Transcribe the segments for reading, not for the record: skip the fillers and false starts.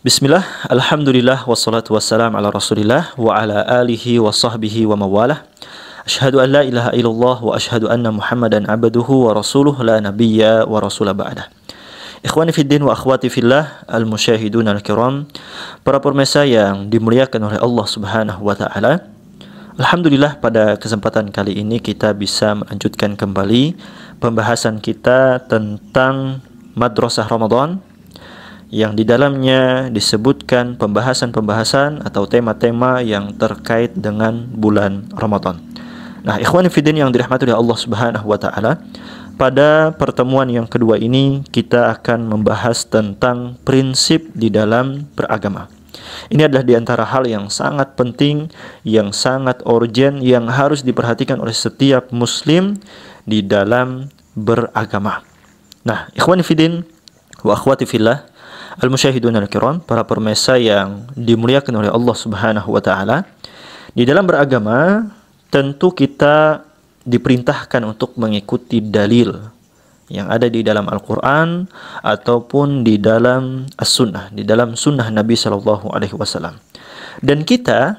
Bismillah, alhamdulillah, wassalatu wassalam ala rasulillah wa ala alihi wa sahbihi wa mawalah. Ashhadu an la ilaha illallah wa ashhadu anna muhammadan abduhu wa rasuluh la nabiyya wa rasula ba'dah. Ikhwani fiddin wa akhwati fillah, al-musyahidun al-kiram, para pemirsa yang dimuliakan oleh Allah subhanahu wa ta'ala. Alhamdulillah, pada kesempatan kali ini kita bisa melanjutkan kembali pembahasan kita tentang Madrasah Ramadan, yang di dalamnya disebutkan pembahasan-pembahasan atau tema-tema yang terkait dengan bulan Ramadan. Nah, ikhwan fillah yang dirahmati oleh Allah Subhanahu wa taala, pada pertemuan yang kedua ini kita akan membahas tentang prinsip di dalam beragama. Ini adalah di antara hal yang sangat penting, yang sangat urgent, yang harus diperhatikan oleh setiap muslim di dalam beragama. Nah, ikhwan fillah wa akhwati fillah, al-musyahidun al-kiram, para pemirsa yang dimuliakan oleh Allah Subhanahu wa taala, di dalam beragama tentu kita diperintahkan untuk mengikuti dalil yang ada di dalam Al-Qur'an ataupun di dalam As-Sunnah, di dalam sunnah Nabi sallallahu alaihi wasallam. Dan kita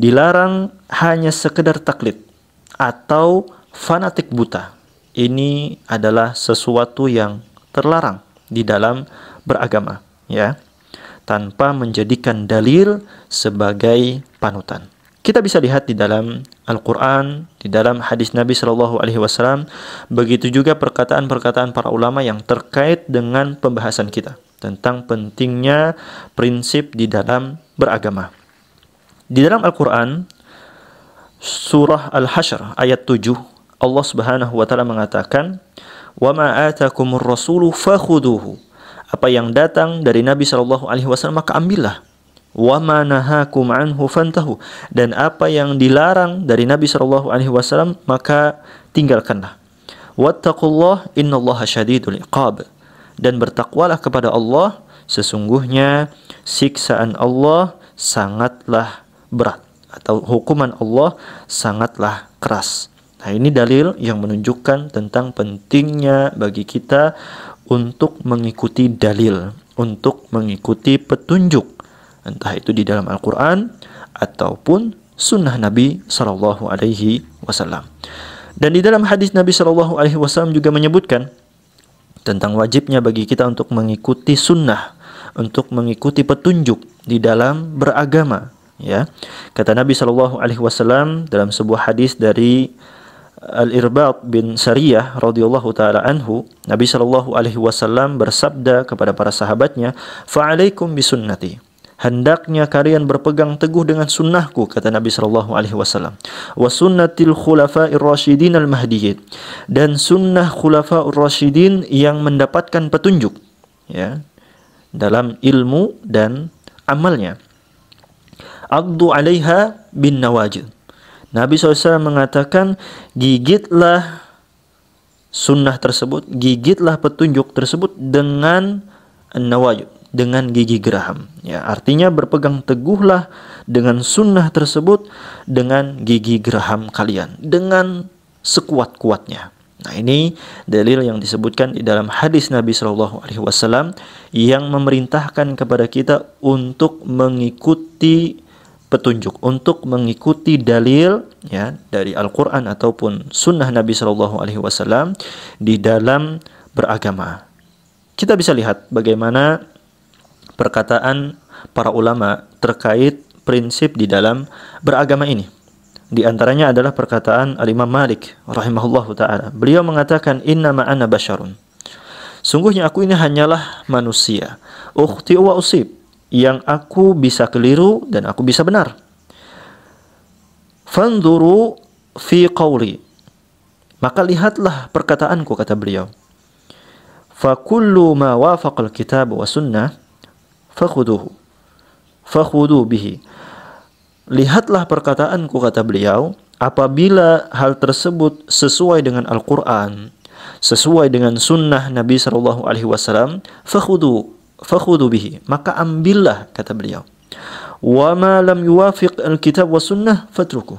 dilarang hanya sekedar taklid atau fanatik buta. Ini adalah sesuatu yang terlarang di dalam beragama, ya, tanpa menjadikan dalil sebagai panutan. Kita bisa lihat di dalam Al-Quran, di dalam hadis Nabi Shallallahu Alaihi Wasallam, begitu juga perkataan-perkataan para ulama yang terkait dengan pembahasan kita tentang pentingnya prinsip di dalam beragama. Di dalam Al-Quran, surah Al-Hasyr ayat 7, Allah Subhanahu wa taala mengatakan, "Wa ma atakumur rasulu fakhuduhu." Apa yang datang dari Nabi sallallahu alaihi wasallam maka ambillah. Wa ma nahakum anhu fantahu. Dan apa yang dilarang dari Nabi sallallahu alaihi wasallam maka tinggalkanlah. Wattaqullah innallaha syadidul iqab. Dan bertakwalah kepada Allah, sesungguhnya siksaan Allah sangatlah berat, atau hukuman Allah sangatlah keras. Nah, ini dalil yang menunjukkan tentang pentingnya bagi kita untuk mengikuti dalil, untuk mengikuti petunjuk, entah itu di dalam Al-Quran ataupun sunnah Nabi Sallallahu Alaihi Wasallam. Dan di dalam hadis Nabi Sallallahu Alaihi Wasallam juga menyebutkan tentang wajibnya bagi kita untuk mengikuti sunnah, untuk mengikuti petunjuk di dalam beragama. Ya, kata Nabi Sallallahu Alaihi Wasallam dalam sebuah hadis dari Al-Irbad bin Sariyah radhiyallahu taala anhu, Nabi sallallahu alaihi wasallam bersabda kepada para sahabatnya, "Fa'alaikum bisunnati." Hendaknya kalian berpegang teguh dengan sunnahku, kata Nabi sallallahu alaihi wasallam. "Wa sunnatil khulafa'ir rasyidin al-mahdiyyin." Dan sunnah khulafa'ur rasyidin yang mendapatkan petunjuk, ya, dalam ilmu dan amalnya. "Addu 'alaiha bin nawajid." Nabi SAW mengatakan, gigitlah sunnah tersebut, gigitlah petunjuk tersebut dengan nawajid, dengan gigi geraham. Ya, artinya berpegang teguhlah dengan sunnah tersebut dengan gigi geraham kalian, dengan sekuat-kuatnya. Nah, ini dalil yang disebutkan di dalam hadis Nabi SAW yang memerintahkan kepada kita untuk mengikuti petunjuk, untuk mengikuti dalil, ya, dari Al-Quran ataupun sunnah Nabi Shallallahu Alaihi Wasallam di dalam beragama. Kita bisa lihat bagaimana perkataan para ulama terkait prinsip di dalam beragama ini. Di antaranya adalah perkataan Al-Imam Malik rahimahullahu ta'ala. Beliau mengatakan, "Innama ana basyarun." Sungguhnya aku ini hanyalah manusia. Ukhti wa usib, yang aku bisa keliru dan aku bisa benar. Fanzuru fi qawli, maka lihatlah perkataanku, kata beliau. Fa kullu ma wafaqal kitab wa sunnah fakhudu bihi. Lihatlah perkataanku, kata beliau, apabila hal tersebut sesuai dengan Al-Quran, sesuai dengan sunnah Nabi sallallahu alaihi wasallam, fakhudu bihi, maka ambillah, kata beliau. Wa ma lam yuwafiq al-kitab wa sunnah fatruku.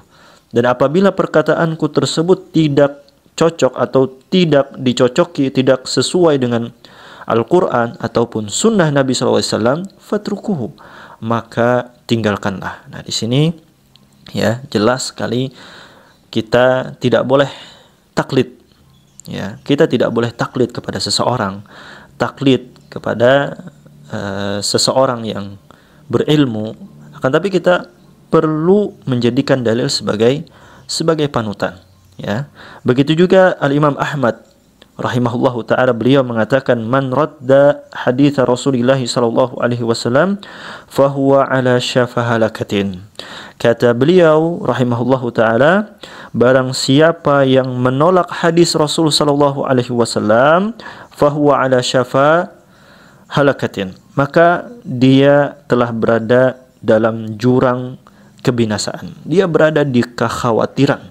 Dan apabila perkataanku tersebut tidak cocok atau tidak dicocoki, tidak sesuai dengan Al-Quran ataupun sunnah Nabi SAW, fatrukuhu, maka tinggalkanlah. Nah, di sini ya jelas sekali kita tidak boleh taklid. Ya, kita tidak boleh taklid kepada seseorang, taklid kepada seseorang yang berilmu, akan tapi kita perlu menjadikan dalil sebagai panutan. Ya, begitu juga Al-Imam Ahmad rahimahullahu taala, beliau mengatakan, man radda hadits Rasulullah sallallahu alaihi wasallam fahuwa ala syafa halakatin. Kata beliau rahimahullahu taala, barang siapa yang menolak hadis Rasul sallallahu alaihi wasallam fahuwa ala syafa halakatin, maka dia telah berada dalam jurang kebinasaan. Dia berada di kekhawatiran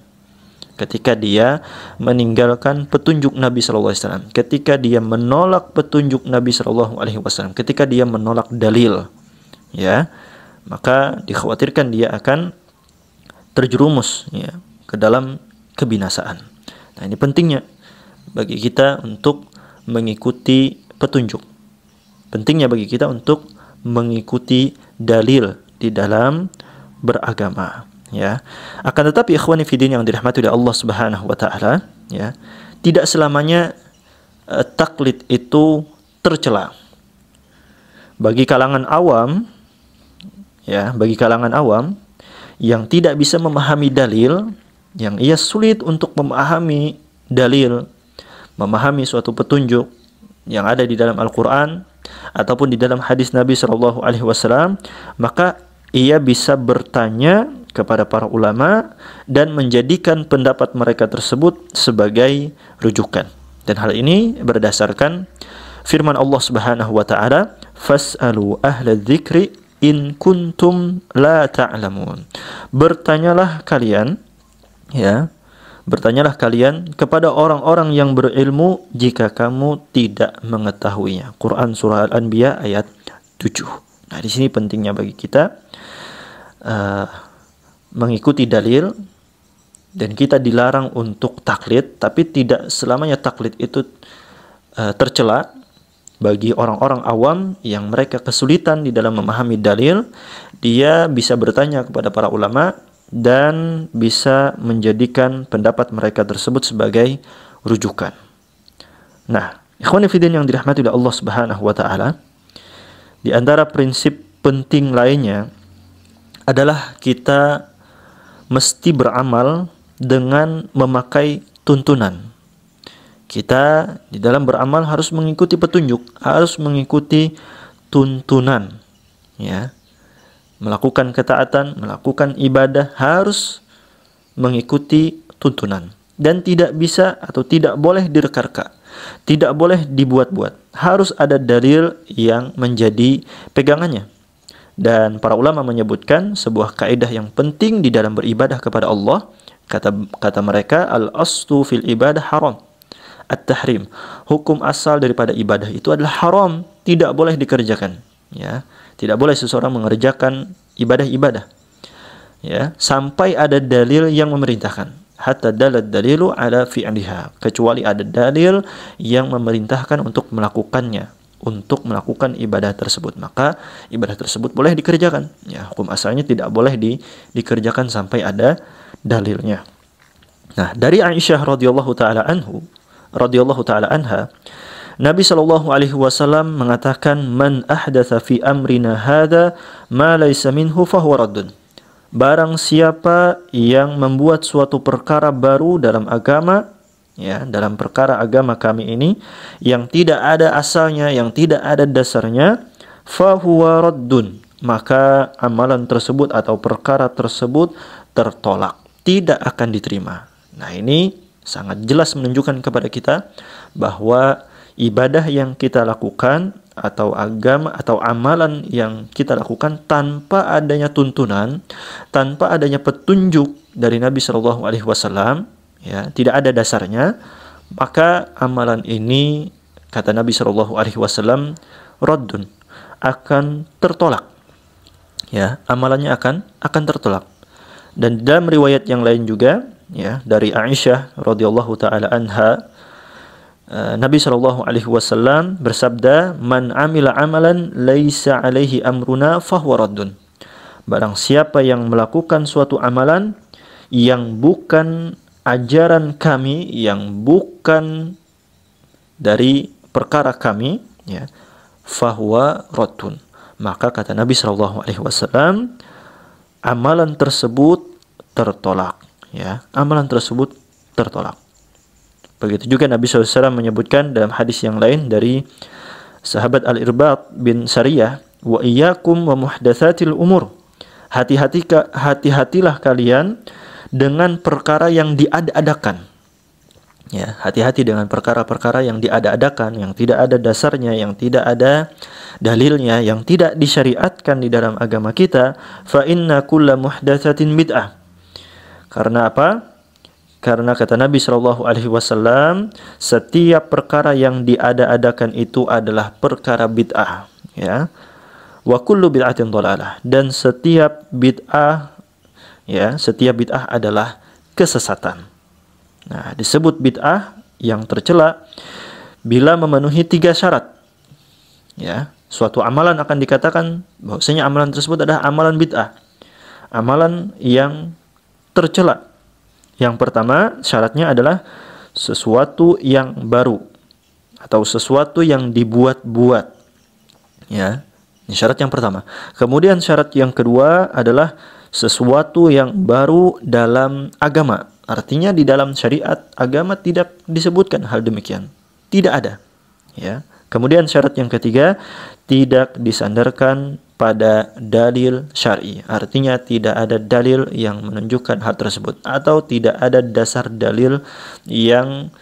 ketika dia meninggalkan petunjuk Nabi sallallahu alaihi wasallam, ketika dia menolak petunjuk Nabi sallallahu alaihi wasallam, ketika dia menolak dalil, ya, maka dikhawatirkan dia akan terjerumus ya ke dalam kebinasaan. Nah, ini pentingnya bagi kita untuk mengikuti petunjuk. Pentingnya bagi kita untuk mengikuti dalil di dalam beragama. Ya, akan tetapi ikhwani fillah yang dirahmati oleh Allah Subhanahu wa taala, ya, tidak selamanya taklid itu tercela. Bagi kalangan awam, ya, bagi kalangan awam yang tidak bisa memahami dalil, yang ia sulit untuk memahami dalil, memahami suatu petunjuk yang ada di dalam Al-Qur'an ataupun di dalam hadis Nabi sallallahu alaihi wasallam, maka ia bisa bertanya kepada para ulama dan menjadikan pendapat mereka tersebut sebagai rujukan. Dan hal ini berdasarkan firman Allah Subhanahu wa taala, "Fas'alu ahla dzikri in kuntum la ta'lamun." Bertanyalah kalian, ya, bertanyalah kalian kepada orang-orang yang berilmu jika kamu tidak mengetahuinya. Quran surah Al-Anbiya ayat 7. Nah, di sini pentingnya bagi kita mengikuti dalil, dan kita dilarang untuk taklid, tapi tidak selamanya taklid itu tercela. Bagi orang-orang awam yang mereka kesulitan di dalam memahami dalil, dia bisa bertanya kepada para ulama dan bisa menjadikan pendapat mereka tersebut sebagai rujukan. Nah, ikhwan fillah yang dirahmati oleh Allah Subhanahu wa taala, di antara prinsip penting lainnya adalah kita mesti beramal dengan memakai tuntunan. Kita di dalam beramal harus mengikuti petunjuk, harus mengikuti tuntunan, ya. Melakukan ketaatan, melakukan ibadah harus mengikuti tuntunan, dan tidak bisa atau tidak boleh direka-reka, tidak boleh dibuat-buat. Harus ada dalil yang menjadi pegangannya. Dan para ulama menyebutkan sebuah kaidah yang penting di dalam beribadah kepada Allah. Kata mereka, al-aslu fil ibadah haram, at-tahrim. Hukum asal daripada ibadah itu adalah haram, tidak boleh dikerjakan. Ya, tidak boleh seseorang mengerjakan ibadah-ibadah, ya, sampai ada dalil yang memerintahkan. Hatta dalad dalilu ala fi'liha, kecuali ada dalil yang memerintahkan untuk melakukannya, untuk melakukan ibadah tersebut, maka ibadah tersebut boleh dikerjakan. Ya, hukum asalnya tidak boleh dikerjakan sampai ada dalilnya. Nah, dari Aisyah radhiyallahu taala anha, Nabi sallallahu alaihi wasallam mengatakan, "Man ahdatsa fi amrina hadza ma laysa minhu fahuwa raddun." Barang siapa yang membuat suatu perkara baru dalam agama, ya, dalam perkara agama kami ini, yang tidak ada asalnya, yang tidak ada dasarnya, fahuwa raddun, maka amalan tersebut atau perkara tersebut tertolak, tidak akan diterima. Nah, ini sangat jelas menunjukkan kepada kita bahwa ibadah yang kita lakukan atau agama atau amalan yang kita lakukan tanpa adanya tuntunan, tanpa adanya petunjuk dari Nabi Shallallahu Alaihi Wasallam, ya, tidak ada dasarnya, maka amalan ini, kata Nabi Shallallahu Alaihi Wasallam, raddun, akan tertolak, ya, amalannya akan tertolak. Dan dalam riwayat yang lain juga, ya, dari Aisyah radhiyallahu taala anha, Nabi Shallallahu Alaihi Wasallam bersabda, "Man amila amalan laisa alaihi amruna fahuwa raddun." Barang siapa yang melakukan suatu amalan yang bukan ajaran kami, yang bukan dari perkara kami, ya, fahuwa raddun. Maka kata Nabi Shallallahu Alaihi Wasallam, amalan tersebut tertolak. Ya, amalan tersebut tertolak. Begitu juga Nabi SAW menyebutkan dalam hadis yang lain dari sahabat Al-Irbad bin Sariyah, wa iyyakum wa muhdatsatil umur. Hati-hatilah kalian dengan perkara yang diada-adakan. Ya, hati-hati dengan perkara-perkara yang diada-adakan, yang tidak ada dasarnya, yang tidak ada dalilnya, yang tidak disyariatkan di dalam agama kita. Fa inna kulla muhdatsatin bid'ah. Karena apa? Karena kata Nabi Shallallahu Alaihi Wasallam, setiap perkara yang diada-adakan itu adalah perkara bid'ah. Ya, wa kullu bid'atin dhalalah. Dan setiap bid'ah, ya, setiap bid'ah adalah kesesatan. Nah, disebut bid'ah yang tercela bila memenuhi 3 syarat. Ya, suatu amalan akan dikatakan bahwasanya amalan tersebut adalah amalan bid'ah, amalan yang tercela. Yang pertama, syaratnya adalah sesuatu yang baru atau sesuatu yang dibuat-buat. Ya, ini syarat yang pertama. Kemudian syarat yang kedua adalah sesuatu yang baru dalam agama. Artinya di dalam syariat agama tidak disebutkan hal demikian. Tidak ada. Ya. Kemudian syarat yang ketiga, tidak disandarkan pada dalil syar'i. Artinya tidak ada dalil yang menunjukkan hal tersebut, atau tidak ada dasar dalil yang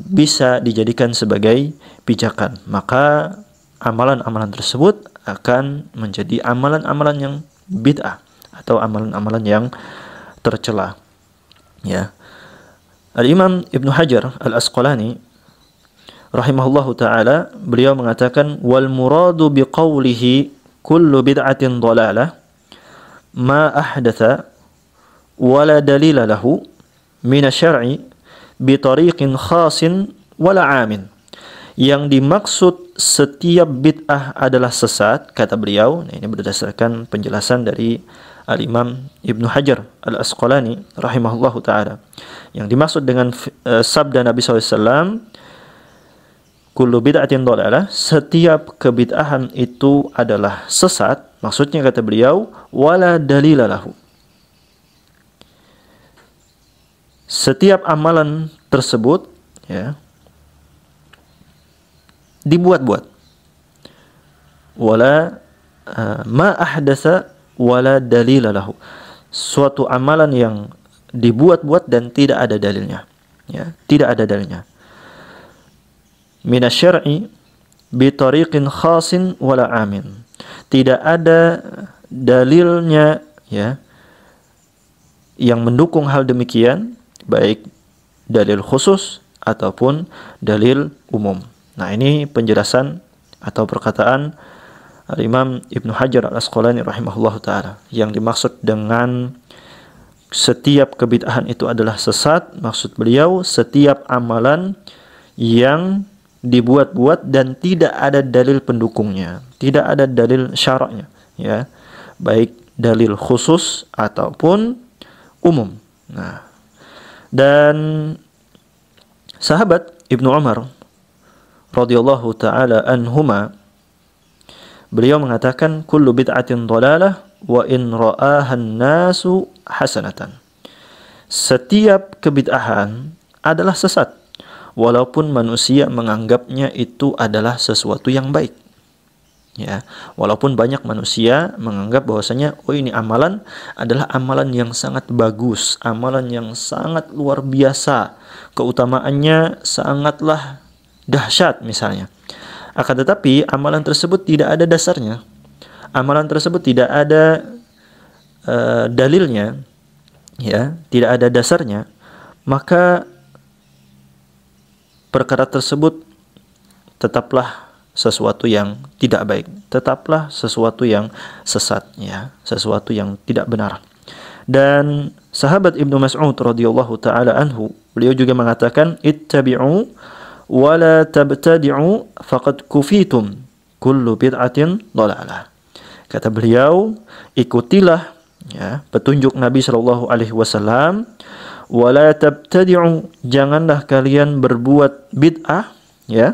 bisa dijadikan sebagai pijakan. Maka amalan-amalan tersebut akan menjadi amalan-amalan yang bid'ah atau amalan-amalan yang tercela. Ya. Al-Imam Ibnu Hajar Al-Asqalani rahimahullahu ta'ala, beliau mengatakan, wal muradu biqawlihi kullu bid'atin dhalalah ma ahdatha wala dalila lahu minasyar'i bitariqin khasin wala amin. Yang dimaksud setiap bid'ah adalah sesat, kata beliau. Nah, ini berdasarkan penjelasan dari Al-Imam Ibnu Hajar Al-Asqalani rahimahullahu ta'ala. Yang dimaksud dengan sabda Nabi SAW, kullu bid'atin dhalalah, setiap kebid'ahan itu adalah sesat. Maksudnya kata beliau, wala dalila lahu. Setiap amalan tersebut, ya, dibuat-buat. Wala ma ahdatsa wala dalila lahu. Suatu amalan yang dibuat-buat dan tidak ada dalilnya. Ya, tidak ada dalilnya. Minasyar'i bitariqin khasin wala amin. Tidak ada dalilnya, ya, yang mendukung hal demikian, baik dalil khusus ataupun dalil umum. Nah, ini penjelasan atau perkataan Al-Imam Ibnu Hajar Al-Asqalani rahimahullahu ta'ala. Yang dimaksud dengan setiap kebid'ahan itu adalah sesat, maksud beliau setiap amalan yang dibuat-buat dan tidak ada dalil pendukungnya, tidak ada dalil syaraknya, ya, baik dalil khusus ataupun umum. Nah, dan sahabat Ibnu Umar radhiyallahu taala anhuma, beliau mengatakan, kullu bid'atin dhalalah wa in ra'ahan nasu hasanatan. Setiap kebid'ahan adalah sesat, walaupun manusia menganggapnya itu adalah sesuatu yang baik. Ya, walaupun banyak manusia menganggap bahwasanya, oh, ini amalan adalah amalan yang sangat bagus, amalan yang sangat luar biasa, keutamaannya sangatlah dahsyat misalnya. Akan tetapi amalan tersebut tidak ada dasarnya. Amalan tersebut tidak ada dalilnya, ya, tidak ada dasarnya, maka perkara tersebut tetaplah sesuatu yang tidak baik, tetaplah sesuatu yang sesat, ya, sesuatu yang tidak benar. Dan sahabat Ibnu Mas'ud radhiyallahu taala anhu, beliau juga mengatakan, ittabi'u wala tabtadi'u faqad kufitum kullu bid'atin dhalalah. Kata beliau, ikutilah ya petunjuk Nabi sallallahu alaihi wasallam, wala tabtadi'u, janganlah kalian berbuat bid'ah ya.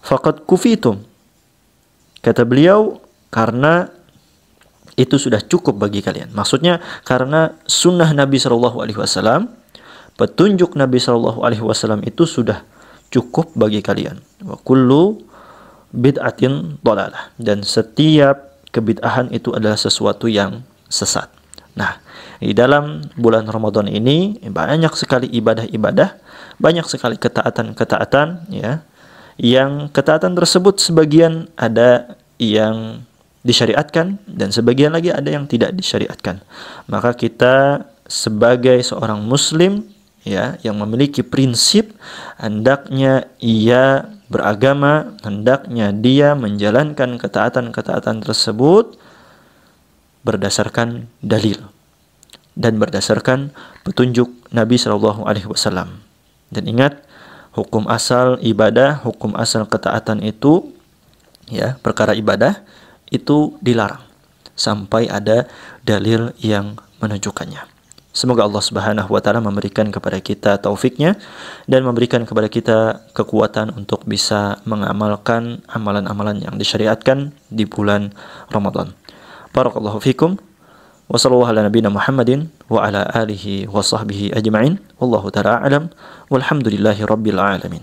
Faqad kufitum. Kata beliau, karena itu sudah cukup bagi kalian. Maksudnya karena sunnah Nabi sallallahu alaihi wasallam, petunjuk Nabi sallallahu alaihi wasallam itu sudah cukup bagi kalian. Wa kullu bid'atin dhalalah, dan setiap kebid'ahan itu adalah sesuatu yang sesat. Nah, di dalam bulan Ramadan ini banyak sekali ibadah-ibadah, banyak sekali ketaatan-ketaatan ya. Yang ketaatan tersebut sebagian ada yang disyariatkan dan sebagian lagi ada yang tidak disyariatkan. Maka kita sebagai seorang muslim ya yang memiliki prinsip, hendaknya ia beragama, hendaknya dia menjalankan ketaatan-ketaatan tersebut berdasarkan dalil dan berdasarkan petunjuk Nabi sallallahu alaihi wasallam. Dan ingat, hukum asal ibadah, hukum asal ketaatan itu ya, perkara ibadah itu dilarang sampai ada dalil yang menunjukkannya. Semoga Allah Subhanahu wa taala memberikan kepada kita taufiknya dan memberikan kepada kita kekuatan untuk bisa mengamalkan amalan-amalan yang disyariatkan di bulan Ramadan. Barakallahu fikum. Wa sallallahu ala nabiyina Muhammadin wa ala alihi wa sahbihi ajma'in. Wallahu ta'ala a'lam. Walhamdulillahi rabbil alamin.